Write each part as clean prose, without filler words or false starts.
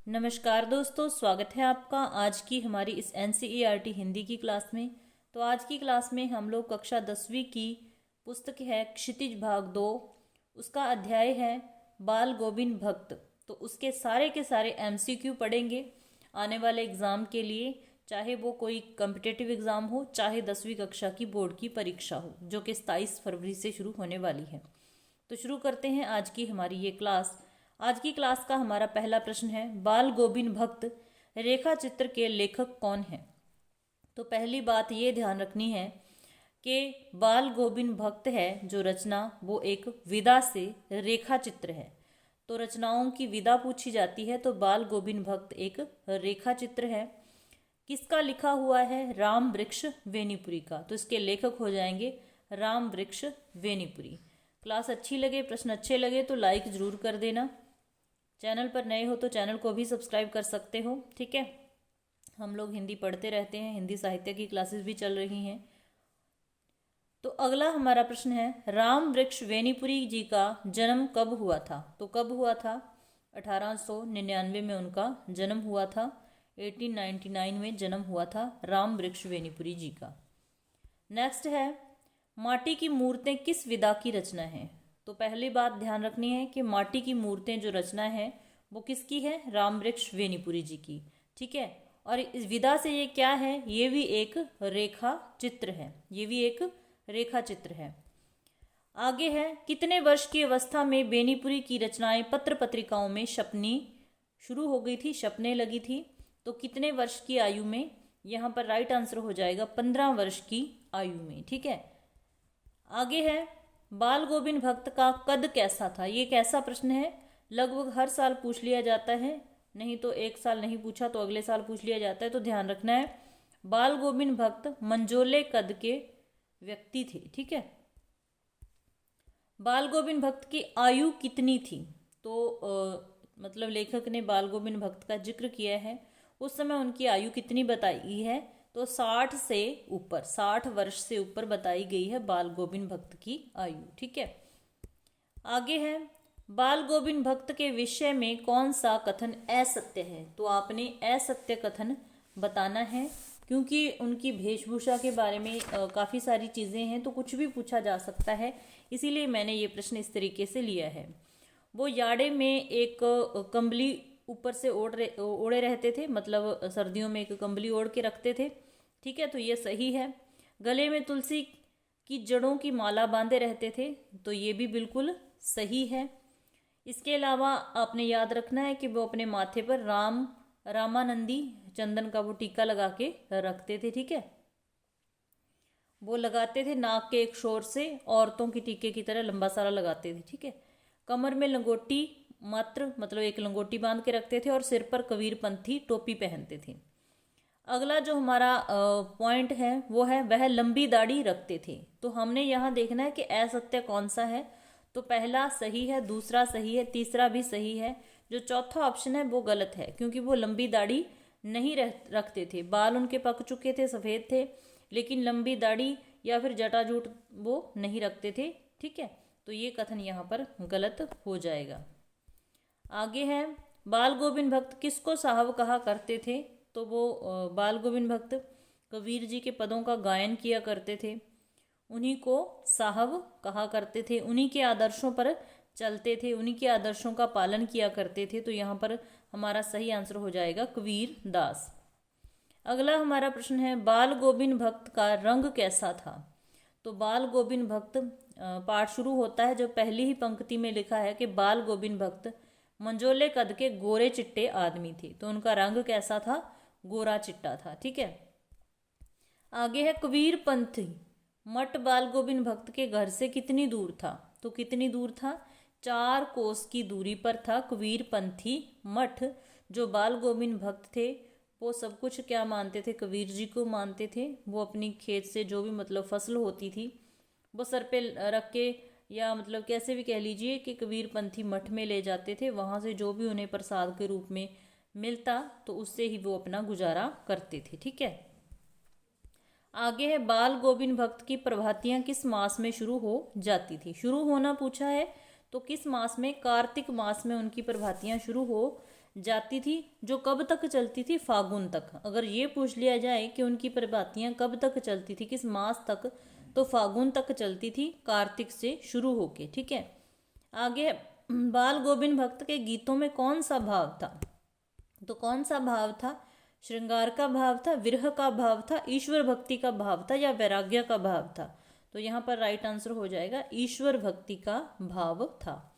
नमस्कार दोस्तों, स्वागत है आपका आज की हमारी इस एनसीईआरटी हिंदी की क्लास में। तो आज की क्लास में हम लोग कक्षा 10वीं की पुस्तक है क्षितिज भाग 2, उसका अध्याय है बाल गोविंद भक्त। तो उसके सारे के सारे एमसीक्यू पढ़ेंगे आने वाले एग्ज़ाम के लिए, चाहे वो कोई कम्पिटेटिव एग्ज़ाम हो, चाहे 10वीं कक्षा की बोर्ड की परीक्षा हो, जो कि 27 फरवरी से शुरू होने वाली है। तो शुरू करते हैं आज की हमारी ये क्लास। आज की क्लास का हमारा पहला प्रश्न है, बाल गोविंद भक्त रेखा चित्र के लेखक कौन है। तो पहली बात ये ध्यान रखनी है कि बाल गोविंद भक्त है जो रचना, वो एक विधा से रेखा चित्र है। तो रचनाओं की विधा पूछी जाती है तो बाल गोविंद भक्त एक रेखा चित्र है। किसका लिखा हुआ है? राम वृक्ष वेनीपुरी का। तो इसके लेखक हो जाएंगे राम वृक्ष वेनीपुरी। क्लास अच्छी लगे, प्रश्न अच्छे लगे तो लाइक ज़रूर कर देना। चैनल पर नए हो तो चैनल को भी सब्सक्राइब कर सकते हो, ठीक है। हम लोग हिंदी पढ़ते रहते हैं, हिंदी साहित्य की क्लासेस भी चल रही हैं। तो अगला हमारा प्रश्न है, राम वृक्ष वेनीपुरी जी का जन्म कब हुआ था? तो कब हुआ था? 1899 में उनका जन्म हुआ था। 1899 में जन्म हुआ था राम वृक्ष वेनीपुरी जी का। नेक्स्ट है, माटी की मूर्तें किस विधा की रचना है? तो पहली बात ध्यान रखनी है कि माटी की मूर्तें जो रचना है वो किसकी है? राम वृक्ष वेनीपुरी जी की, ठीक है। और इस विधा से ये क्या है? ये भी एक रेखा चित्र है, ये भी एक रेखा चित्र है। आगे है, कितने वर्ष की अवस्था में बेनीपुरी की रचनाएं पत्र पत्रिकाओं में छपनी शुरू हो गई थी, छपने लगी थी? तो कितने वर्ष की आयु में? यहाँ पर राइट आंसर हो जाएगा 15 वर्ष की आयु में, ठीक है। आगे है, बाल गोविंद भक्त का कद कैसा था? ये कैसा प्रश्न है? लगभग हर साल पूछ लिया जाता है, नहीं तो एक साल नहीं पूछा तो अगले साल पूछ लिया जाता है। तो ध्यान रखना है, बाल गोविंद भक्त मंझोले कद के व्यक्ति थे, ठीक है। बाल गोविंद भक्त की आयु कितनी थी? तो मतलब लेखक ने बाल गोविंद भक्त का जिक्र किया है, उस समय उनकी आयु कितनी बताई है? तो 60 से ऊपर, 60 वर्ष से ऊपर बताई गई है बाल गोविंद भक्त की आयु, ठीक है। आगे है, बाल गोविंद भक्त के विषय में कौन सा कथन असत्य है? तो आपने असत्य कथन बताना है, क्योंकि उनकी वेशभूषा के बारे में काफ़ी सारी चीज़ें हैं, तो कुछ भी पूछा जा सकता है, इसीलिए मैंने ये प्रश्न इस तरीके से लिया है। वो याड़े में एक कंबली ऊपर से ओढ़े रहते थे, मतलब सर्दियों में एक कंबली ओढ़ के रखते थे, ठीक है। तो ये सही है। गले में तुलसी की जड़ों की माला बांधे रहते थे, तो ये भी बिल्कुल सही है। इसके अलावा आपने याद रखना है कि वो अपने माथे पर रामानंदी चंदन का वो टीका लगा के रखते थे, ठीक है। वो लगाते थे नाक के एक शोर से, औरतों की टीके की तरह लंबा सारा लगाते थे, ठीक है। कमर में लंगोटी मात्र, मतलब एक लंगोटी बांध के रखते थे, और सिर पर कबीरपंथी टोपी पहनते थे। अगला जो हमारा पॉइंट है वो है, वह लंबी दाढ़ी रखते थे। तो हमने यहाँ देखना है कि असत्य कौन सा है। तो पहला सही है, दूसरा सही है, तीसरा भी सही है। जो चौथा ऑप्शन है वो गलत है, क्योंकि वो लंबी दाढ़ी नहीं रखते थे। बाल उनके पक चुके थे, सफ़ेद थे, लेकिन लंबी दाढ़ी या फिर जटाजूट वो नहीं रखते थे, ठीक है। तो ये कथन यहाँ पर गलत हो जाएगा। आगे है, बाल गोविंद भक्त किसको साहब कहा करते थे? तो वो बाल गोविंद भक्त कबीर जी के पदों का गायन किया करते थे, उन्हीं को साहब कहा करते थे, उन्हीं के आदर्शों पर चलते थे, उन्हीं के आदर्शों का पालन किया करते थे। तो यहाँ पर हमारा सही आंसर हो जाएगा कबीर दास। अगला हमारा प्रश्न है, बाल गोविंद भक्त का रंग कैसा था? तो बाल गोविंद भक्त पाठ शुरू होता है जो पहली ही पंक्ति में लिखा है कि बाल गोविंद भक्त मंझोले कद के गोरे चिट्टे आदमी थे। तो उनका रंग कैसा था? गोरा चिट्टा था, ठीक है। आगे है, कबीर पंथी मठ बाल गोविंद भक्त के घर से कितनी दूर था? तो कितनी दूर था? 4 कोस की दूरी पर था कबीर पंथी मठ। जो बाल गोविंद भक्त थे वो सब कुछ क्या मानते थे? कबीर जी को मानते थे। वो अपनी खेत से जो भी मतलब फसल होती थी वो सर पे रख के, या मतलब कैसे भी कह लीजिए कि कबीर पंथी मठ में ले जाते थे, वहाँ से जो भी उन्हें प्रसाद के रूप में मिलता तो उससे ही वो अपना गुजारा करते थे, ठीक है। आगे है, बाल गोविंद भक्त की प्रभातियां किस मास में शुरू हो जाती थी? शुरू होना पूछा है तो किस मास में? कार्तिक मास में उनकी प्रभातियां शुरू हो जाती थी, जो कब तक चलती थी, फागुन तक। अगर ये पूछ लिया जाए कि उनकी प्रभातियां कब तक चलती थी, किस मास तक, तो फागुन तक चलती थी, कार्तिक से शुरू होके। ठीक है, आगे बाल गोविंद भक्त के गीतों में कौन सा भाव था, तो कौन सा भाव था, श्रृंगार का भाव था, विरह का भाव था, ईश्वर भक्ति का भाव था, या वैराग्य का भाव था। तो यहाँ पर राइट आंसर हो जाएगा ईश्वर भक्ति का भाव था।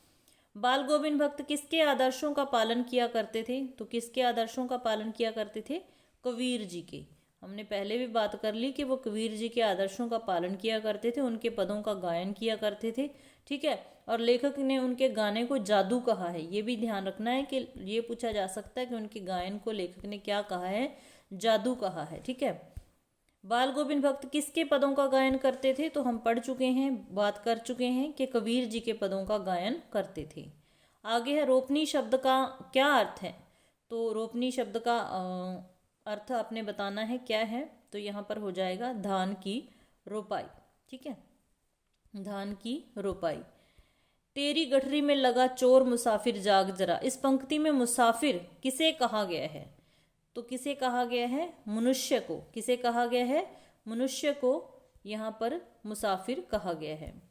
बाल गोविंद भक्त किसके आदर्शों का पालन किया करते थे, तो किसके आदर्शों का पालन किया करते थे, कबीर जी के। हमने पहले भी बात कर ली कि वो कबीर जी के आदर्शों का पालन किया करते थे, उनके पदों का गायन किया करते थे। ठीक है, और लेखक ने उनके गाने को जादू कहा है, ये भी ध्यान रखना है कि ये पूछा जा सकता है कि उनके गायन को लेखक ने क्या कहा है, जादू कहा है। ठीक है, बाल गोविंद भक्त किसके पदों का गायन करते थे, तो हम पढ़ चुके हैं, बात कर चुके हैं कि कबीर जी के पदों का गायन करते थे। आगे है रोपनी शब्द का क्या अर्थ है, तो रोपनी शब्द का अर्थ आपने बताना है क्या है, तो यहाँ पर हो जाएगा धान की रोपाई। ठीक है, धान की रोपाई। तेरी गठरी में लगा चोर मुसाफिर जाग जरा, इस पंक्ति में मुसाफिर किसे कहा गया है, तो किसे कहा गया है, मनुष्य को। किसे कहा गया है, मनुष्य को यहाँ पर मुसाफिर कहा गया है।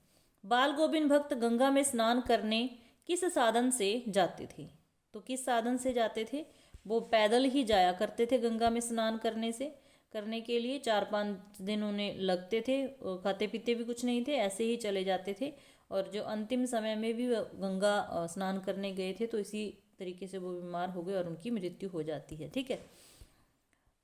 बाल गोविंद भक्त गंगा में स्नान करने किस साधन से जाते थे, तो किस साधन से जाते थे, वो पैदल ही जाया करते थे गंगा में स्नान करने के लिए। 4-5 दिन उन्हें लगते थे, खाते पीते भी कुछ नहीं थे, ऐसे ही चले जाते थे। और जो अंतिम समय में भी गंगा स्नान करने गए थे, तो इसी तरीके से वो बीमार हो गए और उनकी मृत्यु हो जाती है। ठीक है,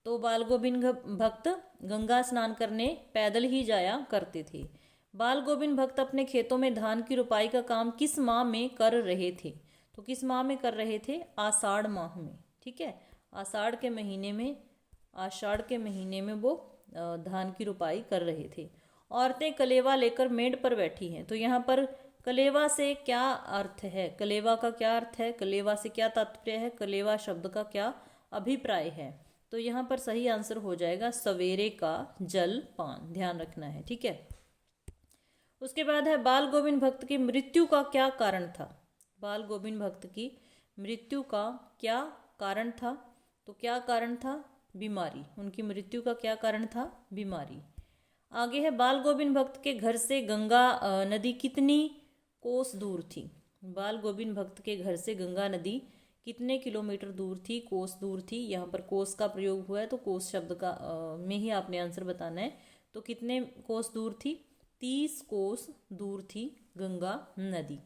तो बाल गोविंद भक्त गंगा स्नान करने पैदल ही जाया करते थे। बाल गोविंद भक्त अपने खेतों में धान की रुपाई का काम किस माह में कर रहे थे, तो किस माह में कर रहे थे, आषाढ़ माह में। ठीक है, आषाढ़ के महीने में वो धान की रुपाई कर रहे थे। औरतें कलेवा लेकर मेड़ पर बैठी हैं, तो यहाँ पर कलेवा से क्या अर्थ है, कलेवा का क्या अर्थ है, कलेवा से क्या तात्पर्य है, कलेवा शब्द का क्या अभिप्राय है, तो यहाँ पर सही आंसर हो जाएगा सवेरे का जल पान, ध्यान रखना है। ठीक है, उसके बाद है बाल गोविंद भक्त की मृत्यु का क्या कारण था, बाल गोविंद भक्त की मृत्यु का क्या कारण था, तो क्या कारण था, बीमारी। उनकी मृत्यु का क्या कारण था, बीमारी। आगे है बाल गोविंद भक्त के घर से गंगा नदी कितनी कोस दूर थी, बाल गोविंद भक्त के घर से गंगा नदी कितने किलोमीटर दूर थी, कोस दूर थी। यहाँ पर कोस का प्रयोग हुआ है, तो कोस शब्द का में ही आपने आंसर बताना है। तो कितने कोस दूर थी, 30 कोस दूर थी गंगा नदी,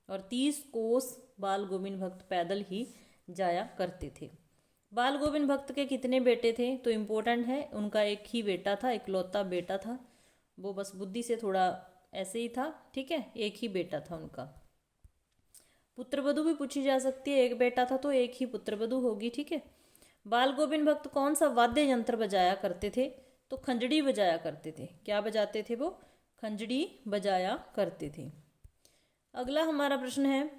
और 30 कोस बाल गोविंद भक्त पैदल ही जाया करते थे। बाल गोविंद भक्त के कितने बेटे थे, तो इम्पोर्टेंट है, उनका एक ही बेटा था, इकलौता बेटा था, वो बस बुद्धि से थोड़ा ऐसे ही था। ठीक है, एक ही बेटा था उनका। पुत्रवधु भी पूछी जा सकती है, एक बेटा था तो एक ही पुत्रवधु होगी। ठीक है, बाल गोविंद भक्त कौन सा वाद्य यंत्र बजाया करते थे, तो खंजड़ी बजाया करते थे। क्या बजाते थे वो, खंजड़ी बजाया करते थे। अगला हमारा प्रश्न है,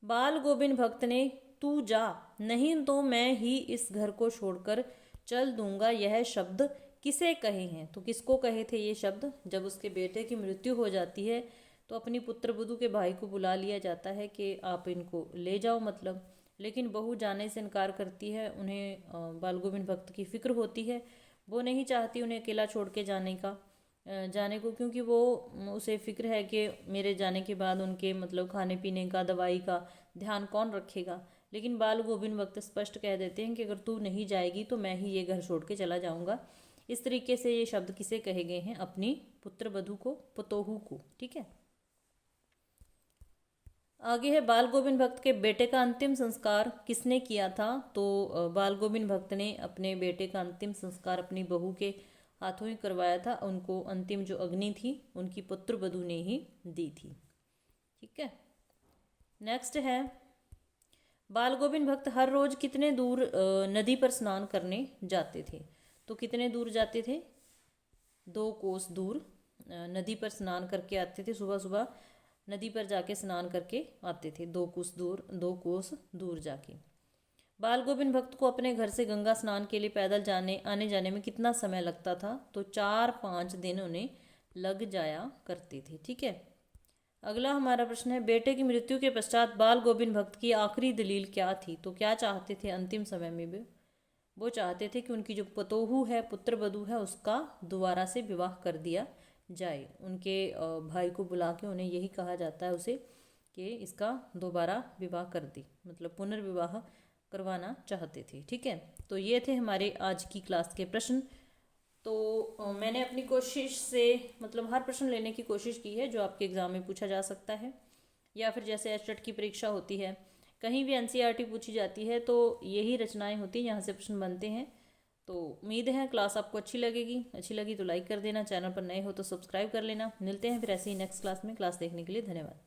बाल गोविंद भक्त ने तू जा नहीं तो मैं ही इस घर को छोड़कर चल दूंगा, यह शब्द किसे कहे हैं, तो किसको कहे थे ये शब्द, जब उसके बेटे की मृत्यु हो जाती है तो अपनी पुत्रवधू के भाई को बुला लिया जाता है कि आप इनको ले जाओ, मतलब। लेकिन बहू जाने से इनकार करती है, उन्हें बाल गोविंद भक्त की फिक्र होती है, वो नहीं चाहती उन्हें अकेला छोड़ के जाने को, क्योंकि वो उसे फिक्र है कि मेरे जाने के बाद उनके मतलब खाने पीने का, दवाई का ध्यान कौन रखेगा। लेकिन बाल गोविंद भक्त स्पष्ट कह देते हैं कि अगर तू नहीं जाएगी तो मैं ही ये घर छोड़ के चला जाऊंगा। इस तरीके से ये शब्द किसे कहे गए हैं, अपनी पुत्रवधू को, पतोहू को। ठीक है, आगे है बाल गोविंद भक्त के बेटे का अंतिम संस्कार किसने किया था, तो बाल गोविंद भक्त ने अपने बेटे का अंतिम संस्कार अपनी बहू के हाथों ही करवाया था। उनको अंतिम जो अग्नि थी उनकी पुत्रवधू ने ही दी थी। ठीक है, नेक्स्ट है बाल गोविंद भक्त हर रोज कितने दूर नदी पर स्नान करने जाते थे, तो कितने दूर जाते थे, 2 कोस दूर नदी पर स्नान करके आते थे। सुबह सुबह नदी पर जाके स्नान करके आते थे, 2 कोस दूर जाके। बाल गोविंद भक्त को अपने घर से गंगा स्नान के लिए पैदल आने जाने में कितना समय लगता था, तो 4-5 दिन उन्हें लग जाया करते थे। ठीक है, अगला हमारा प्रश्न है, बेटे की मृत्यु के पश्चात बाल गोविंद भक्त की आखिरी दलील क्या थी? तो क्या चाहते थे अंतिम समय में भी? वो चाहते थे कि उनकी जो पतोहू है, पुत्र वधू है, उसका दोबारा से विवाह कर दिया जाए। उनके भाई को बुला के उन्हें यही कहा जाता है उसे कि इसका दोबारा विवाह कर दी, मतलब पुनर्विवाह करवाना चाहते थे। ठीक है, तो ये थे हमारे आज की क्लास के प्रश्न। तो मैंने अपनी कोशिश से मतलब हर प्रश्न लेने की कोशिश की है जो आपके एग्ज़ाम में पूछा जा सकता है, या फिर जैसे एचटेट की परीक्षा होती है, कहीं भी एनसीईआरटी पूछी जाती है, तो यही रचनाएं होती हैं, यहाँ से प्रश्न बनते हैं। तो उम्मीद है क्लास आपको अच्छी लगेगी। अच्छी लगी तो लाइक कर देना, चैनल पर नए हो तो सब्सक्राइब कर लेना। मिलते हैं फिर ऐसे ही नेक्स्ट क्लास में। क्लास देखने के लिए धन्यवाद।